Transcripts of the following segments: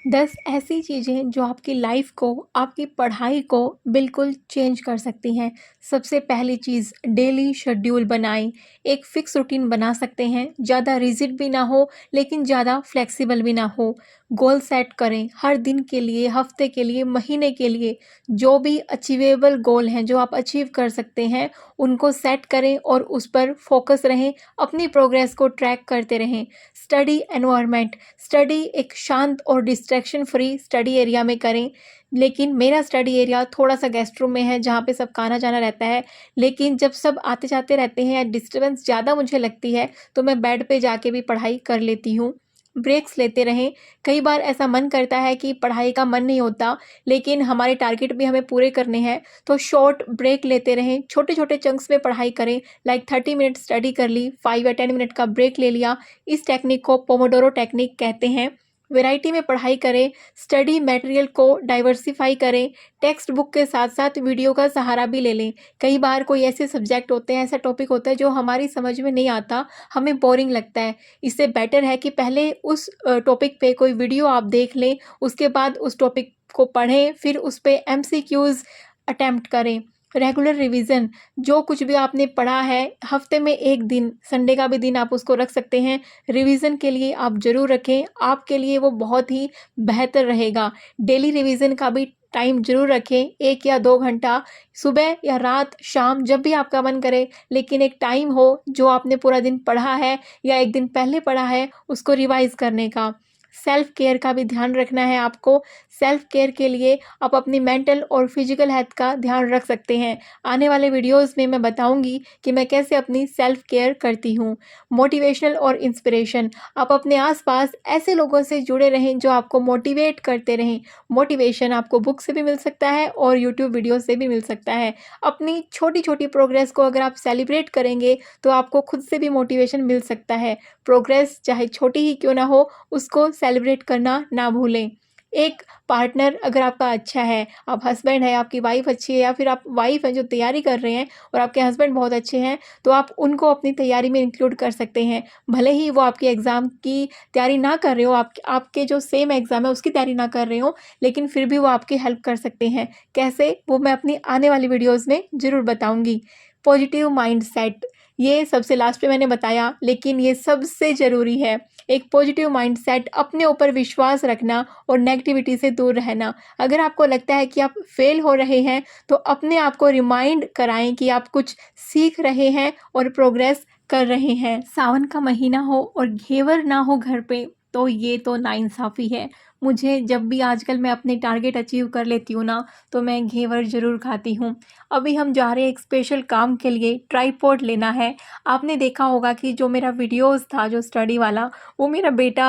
10 ऐसी चीज़ें जो आपकी लाइफ को, आपकी पढ़ाई को बिल्कुल चेंज कर सकती हैं। सबसे पहली चीज़, डेली शेड्यूल बनाएँ। एक फ़िक्स रूटीन बना सकते हैं, ज़्यादा रिजिड भी ना हो, लेकिन ज़्यादा फ्लेक्सिबल भी ना हो। गोल सेट करें, हर दिन के लिए, हफ़्ते के लिए, महीने के लिए, जो भी अचीवेबल गोल हैं, जो आप अचीव कर सकते हैं, उनको सेट करें और उस पर फ़ोकस रहें, अपनी प्रोग्रेस को ट्रैक करते रहें। स्टडी एनवायरनमेंट, स्टडी एक शांत और डिस्ट्रैक्शन फ्री स्टडी एरिया में करें। लेकिन मेरा स्टडी एरिया थोड़ा-सा गेस्ट रूम में है, जहाँ पे सबका आना-जाना रहता है। लेकिन जब सब आते-जाते रहते हैं या डिस्टर्बेंस ज़्यादा मुझे लगती है, तो मैं बेड पे जाके भी पढ़ाई कर लेती हूँ। ब्रेक्स लेते रहें। कई बार ऐसा मन करता है कि पढ़ाई का मन नहीं होता, लेकिन हमारे टारगेट भी हमें पूरे करने हैं, तो शॉर्ट ब्रेक लेते रहें। छोटे-छोटे चंक्स में पढ़ाई करें, लाइक 30 मिनट स्टडी कर ली, 5 या 10 मिनट का ब्रेक ले लिया। इस टेक्निक को पोमोडोरो टेक्निक कहते हैं। वैरायटी में पढ़ाई करें, स्टडी मटेरियल को डाइवर्सिफ़ाई करें, टेक्स्ट बुक के साथ-साथ वीडियो का सहारा भी ले लें। कई बार कोई ऐसे सब्जेक्ट होते हैं, ऐसा टॉपिक होता है जो हमारी समझ में नहीं आता, हमें बोरिंग लगता है। इससे बेटर है कि पहले उस टॉपिक पे कोई वीडियो आप देख लें, उसके बाद उस टॉपिक को पढ़ें, फिर उस पे एमसीक्यूज़ अटेम्प्ट करें। रेगुलर रिवीज़न, जो कुछ भी आपने पढ़ा है, हफ़्ते में 1 दिन, संडे का भी दिन आप उसको रख सकते हैं, रिवीज़न के लिए आप ज़रूर रखें, आपके लिए वो बहुत ही बेहतर रहेगा। डेली रिवीज़न का भी टाइम ज़रूर रखें, 1 या 2 घंटा, सुबह या रात, शाम, जब भी आपका मन करे, लेकिन एक टाइम हो जो आपने पूरा दिन पढ़ा है या 1 दिन पहले पढ़ा है, उसको रिवाइज़ करने का। सेल्फ केयर का भी ध्यान रखना है आपको। सेल्फ केयर के लिए आप अपनी मेंटल और फिजिकल हेल्थ का ध्यान रख सकते हैं। आने वाले वीडियोज़ में मैं बताऊँगी कि मैं कैसे अपनी सेल्फ केयर करती हूँ। मोटिवेशनल और इंस्पिरेशन, आप अपने आस-पास ऐसे लोगों से जुड़े रहें जो आपको मोटिवेट करते रहें। मोटिवेशन आपको बुक से भी मिल सकता है और यूट्यूब वीडियो से भी मिल सकता है। अपनी छोटी-छोटी प्रोग्रेस को अगर आप सेलिब्रेट करेंगे, तो आपको खुद से भी मोटिवेशन मिल सकता है। प्रोग्रेस चाहे छोटी ही क्यों ना हो, उसको सेलिब्रेट करना ना भूलें। एक पार्टनर अगर आपका अच्छा है, आप हस्बैंड हैं, आपकी वाइफ़ अच्छी है या फिर आप वाइफ़ हैं जो तैयारी कर रहे हैं और आपके हस्बैंड बहुत अच्छे हैं, तो आप उनको अपनी तैयारी में इंक्लूड कर सकते हैं। भले ही वो आपके एग्ज़ाम की तैयारी ना कर रहे हो, आपके जो सेम एग्ज़ाम है उसकी तैयारी ना कर रहे हो, लेकिन फिर भी वो आपकी हेल्प कर सकते हैं। कैसे? वो मैं अपनी आने वाली वीडियोज़ में ज़रूर बताऊँगी। पॉजिटिव माइंडसेट, ये सबसे लास्ट पे मैंने बताया, लेकिन ये सबसे ज़रूरी है। एक पॉजिटिव माइंडसेट, अपने ऊपर विश्वास रखना और नेगेटिविटी से दूर रहना। अगर आपको लगता है कि आप फेल हो रहे हैं, तो अपने आप को रिमाइंड कराएँ कि आप कुछ सीख रहे हैं और प्रोग्रेस कर रहे हैं। सावन का महीना हो और घेवर ना हो घर पे, तो ये तो नाइंसाफ़ी है। मुझे जब भी आजकल मैं अपने टारगेट अचीव कर लेती हूँ ना, तो मैं घेवर ज़रूर खाती हूँ। अभी हम जा रहे हैं एक स्पेशल काम के लिए, ट्राइपॉड लेना है। आपने देखा होगा कि जो मेरा वीडियोज़ था जो स्टडी वाला, वो मेरा बेटा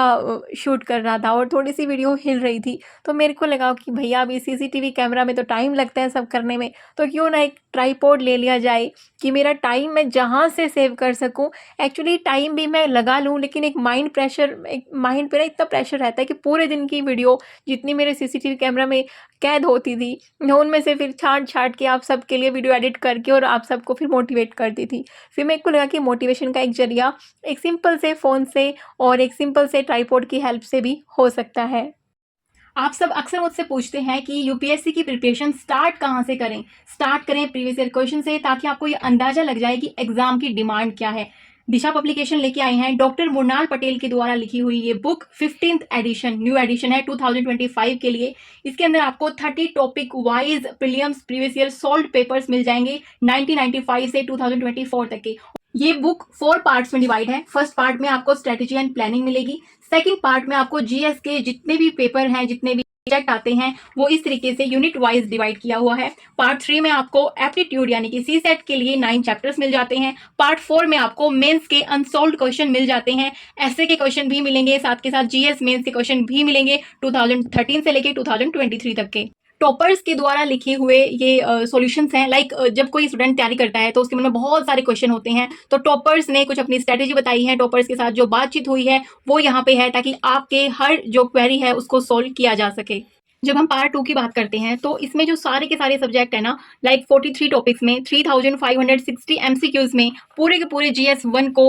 शूट कर रहा था और थोड़ी-सी वीडियो हिल रही थी। तो मेरे को लगा कि भैया अभी सीसीटीवी कैमरा में तो टाइम लगता है सब करने में, तो क्यों ना एक ट्राइपॉड ले लिया जाए कि मेरा टाइम मैं जहाँ से सेव कर सकूँ। एक्चुअली टाइम भी मैं लगा लूँ, लेकिन एक माइंड पे ना इतना प्रेशर रहता है कि पूरे दिन की वीडियो जितनी मेरे सीसीटीवी कैमरा में कैद होती थी, मैं उनमें से फिर छाँट-छाँट के आप सबके लिए वीडियो एडिट करके और आप सबको फिर मोटिवेट करती थी। फिर मेरे को लगा कि मोटिवेशन का एक ज़रिया एक सिंपल से फ़ोन से और एक सिंपल से ट्राइपॉड की हेल्प से भी हो सकता है। आप सब अक्सर मुझसे पूछते हैं कि यूपीएससी की प्रिपरेशन स्टार्ट कहाँ से करें? स्टार्ट करें प्रीवियस ईयर क्वेश्चन से, ताकि आपको ये अंदाजा लग जाए कि एग्जाम की डिमांड क्या है। दिशा पब्लिकेशन लेके आए हैं डॉक्टर मुरनाल पटेल के द्वारा लिखी हुई ये book, 15th addition, new addition है 2025 के लिए। इसके अंदर आपको 30 topic wise prelims previous year solve papers मिल जाएंगे 1995 से 2024 तक के। ये बुक 4 पार्ट्स में डिवाइड है। फर्स्ट पार्ट में आपको स्ट्रेटेजी एंड प्लानिंग मिलेगी। सेकंड पार्ट में आपको जीएस के जितने भी पेपर हैं, जितने भी सब्जेक्ट आते हैं, वो इस तरीके से यूनिट वाइज डिवाइड किया हुआ है। पार्ट 3 में आपको एप्टीट्यूड यानी कि सी सेट के लिए 9 चैप्टर्स मिल जाते हैं। पार्ट 4 में आपको मेंस के अनसॉल्व्ड क्वेश्चन मिल जाते हैं, ऐसे के क्वेश्चन भी मिलेंगे, साथ के साथ जीएस मेंस के क्वेश्चन भी मिलेंगे 2013 से लेके 2023 तक के। टॉपर्स के द्वारा लिखे हुए ये सॉल्यूशंस हैं। लाइक जब कोई स्टूडेंट तैयारी करता है तो उसके मन में बहुत सारे क्वेश्चन होते हैं, तो टॉपर्स ने कुछ अपनी स्ट्रेटेजी बताई है, टॉपर्स के साथ जो बातचीत हुई है वो यहाँ पे है, ताकि आपके हर जो क्वेरी है उसको सोल्व किया जा सके। जब हम पार्ट 2 की बात करते हैं तो इसमें जो सारे के सारे सब्जेक्ट है ना, लाइक 43 टॉपिक्स में 3560 एमसीक्यूज में पूरे के पूरे जीएस 1 को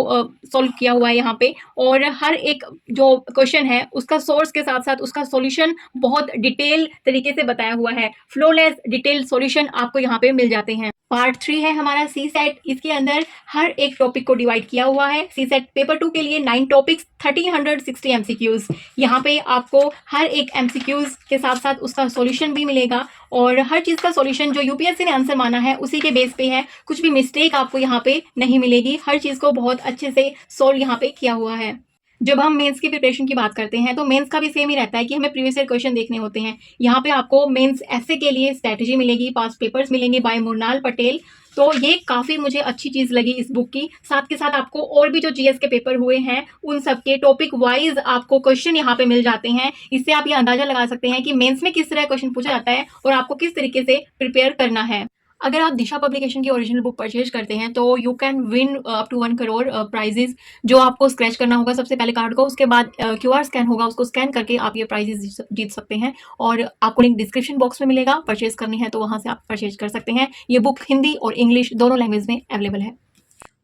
सॉल्व किया हुआ है यहाँ पे। और हर एक जो क्वेश्चन है उसका सोर्स के साथ साथ उसका सॉल्यूशन बहुत डिटेल तरीके से बताया हुआ है। फ्लोलेस डिटेल सॉल्यूशन आपको यहाँ पे मिल जाते हैं। पार्ट 3 है हमारा सी सेट। इसके अंदर हर एक टॉपिक को डिवाइड किया हुआ है। सी सेट पेपर 2 के लिए 9 टॉपिक्स 1360 एमसीक्यूज। यहाँ पे आपको हर एक एमसीक्यूज के साथ साथ उसका सॉल्यूशन भी मिलेगा और हर चीज का सॉल्यूशन जो यूपीएससी ने आंसर माना है उसी के बेस पे है। कुछ भी मिस्टेक आपको यहाँ पे नहीं मिलेगी। हर चीज को बहुत अच्छे से सॉल्व यहाँ पे किया हुआ है। जब हम मेंस की प्रिपरेशन की बात करते हैं तो मेंस का भी सेम ही रहता है कि हमें प्रीवियस ईयर क्वेश्चन देखने होते हैं। यहाँ पे आपको मेंस ऐसे के लिए स्ट्रेटेजी मिलेगी, पास्ट पेपर्स मिलेंगे बाय मुरनाल पटेल। तो ये काफी मुझे अच्छी चीज लगी इस बुक की। साथ के साथ आपको और भी जो जीएस के पेपर हुए हैं उन सबके टॉपिक वाइज आपको क्वेश्चन यहाँ पे मिल जाते हैं। इससे आप ये अंदाजा लगा सकते हैं कि मेंस में किस तरह क्वेश्चन पूछा जाता है और आपको किस तरीके से प्रिपेयर करना है। अगर आप दिशा पब्लिकेशन की ओरिजिनल बुक परचेज करते हैं तो you can win up to 1 crore prizes. जो आपको स्क्रैच करना होगा सबसे पहले कार्ड को, उसके बाद क्यूआर स्कैन होगा, उसको स्कैन करके आप ये प्राइजेस जीत सकते हैं। और आपको लिंक डिस्क्रिप्शन बॉक्स में मिलेगा। परचेज करनी है तो वहां से आप परचेज कर सकते हैं। ये बुक हिंदी और इंग्लिश दोनों लैंग्वेज में अवेलेबल है।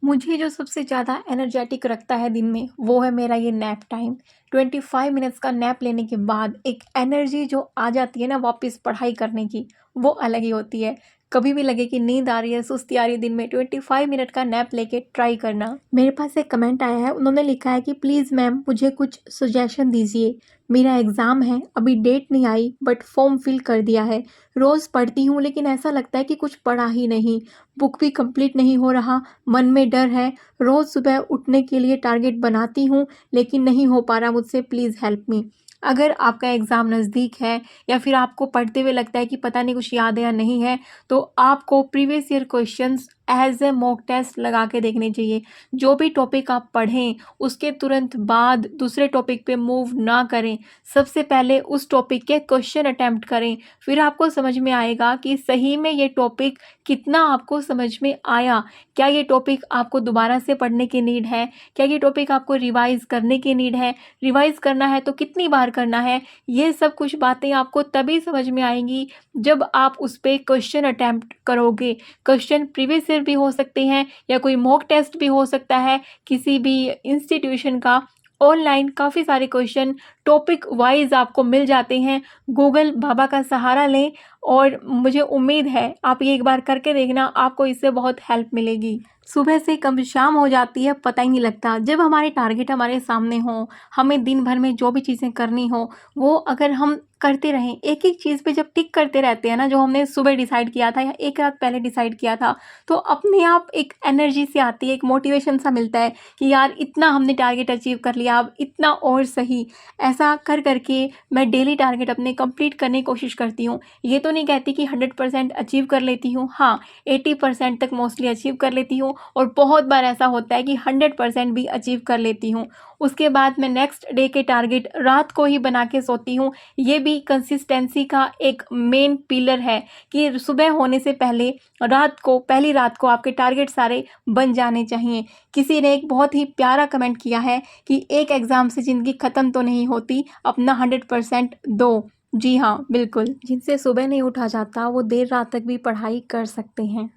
मुझे जो सबसे ज़्यादा एनर्जेटिक रखता है दिन में वो है मेरा ये नैप टाइम। 25 मिनट्स का नैप लेने के बाद एक एनर्जी जो आ जाती है ना वापस पढ़ाई करने की, वो अलग ही होती है। कभी भी लगे कि नींद आ रही है, सुस्ती आ रही है, दिन में 25 मिनट का नैप लेके ट्राई करना। मेरे पास एक कमेंट आया है, उन्होंने लिखा है कि प्लीज़ मैम मुझे कुछ सजेशन दीजिए। मेरा एग्ज़ाम है, अभी डेट नहीं आई बट फॉर्म फिल कर दिया है। रोज़ पढ़ती हूँ लेकिन ऐसा लगता है कि कुछ पढ़ा ही नहीं। बुक भी कंप्लीट नहीं हो रहा, मन में डर है। रोज़ सुबह उठने के लिए टारगेट बनाती हूँ लेकिन नहीं हो पा रहा मुझसे, प्लीज़ हेल्प मी। अगर आपका एग्ज़ाम नज़दीक है या फिर आपको पढ़ते हुए लगता है कि पता नहीं कुछ याद है या नहीं है, तो आपको previous year questions as a mock test लगा के देखने चाहिए। जो भी टॉपिक आप पढ़ें उसके तुरंत बाद दूसरे टॉपिक पे मूव ना करें। सबसे पहले उस टॉपिक के क्वेश्चन अटैम्प्ट करें, फिर आपको समझ में आएगा कि सही में ये टॉपिक कितना आपको समझ में आया। क्या ये टॉपिक आपको दोबारा से पढ़ने की नीड है, क्या ये टॉपिक आपको रिवाइज करने की नीड है, रिवाइज करना है तो कितनी बार करना है। ये सब कुछ बातें आपको तभी समझ में आएंगी जब आप उस पर क्वेश्चन अटैम्प्ट करोगे। क्वेश्चन प्रीवियस ईयर भी हो सकते हैं या कोई मॉक टेस्ट भी हो सकता है किसी भी इंस्टीट्यूशन का। ऑनलाइन काफ़ी सारे क्वेश्चन टॉपिक वाइज आपको मिल जाते हैं। गूगल बाबा का सहारा लें और मुझे उम्मीद है आप ये एक बार करके देखना, आपको इससे बहुत हेल्प मिलेगी। सुबह से कब शाम हो जाती है पता ही नहीं लगता। जब हमारे टारगेट हमारे सामने हो, हमें दिन भर में जो भी चीज़ें करनी हो वो अगर हम करते रहें, एक एक चीज़ पे जब टिक करते रहते हैं ना, जो हमने सुबह डिसाइड किया था या एक रात पहले डिसाइड किया था, तो अपने आप एक एनर्जी से आती है, एक मोटिवेशन सा मिलता है कि यार इतना हमने टारगेट अचीव कर लिया, अब इतना और सही। ऐसा कर करके मैं डेली टारगेट अपने कंप्लीट करने की कोशिश करती हूँ। ये तो नहीं कहती कि 100% अचीव कर लेती हूँ, हाँ 80% तक मोस्टली अचीव कर लेती हूँ और बहुत बार ऐसा होता है कि 100% भी अचीव कर लेती हूँ। उसके बाद मैं नेक्स्ट डे के टारगेट रात को ही बना के सोती हूँ। ये भी कंसिस्टेंसी का एक मेन पिलर है कि सुबह होने से पहले पहली रात को आपके टारगेट सारे बन जाने चाहिए। किसी ने एक बहुत ही प्यारा कमेंट किया है कि एक एग्ज़ाम से ज़िंदगी ख़त्म तो नहीं होती, अपना 100% दो। जी हाँ, बिल्कुल। जिनसे सुबह नहीं उठा जाता वो देर रात तक भी पढ़ाई कर सकते हैं।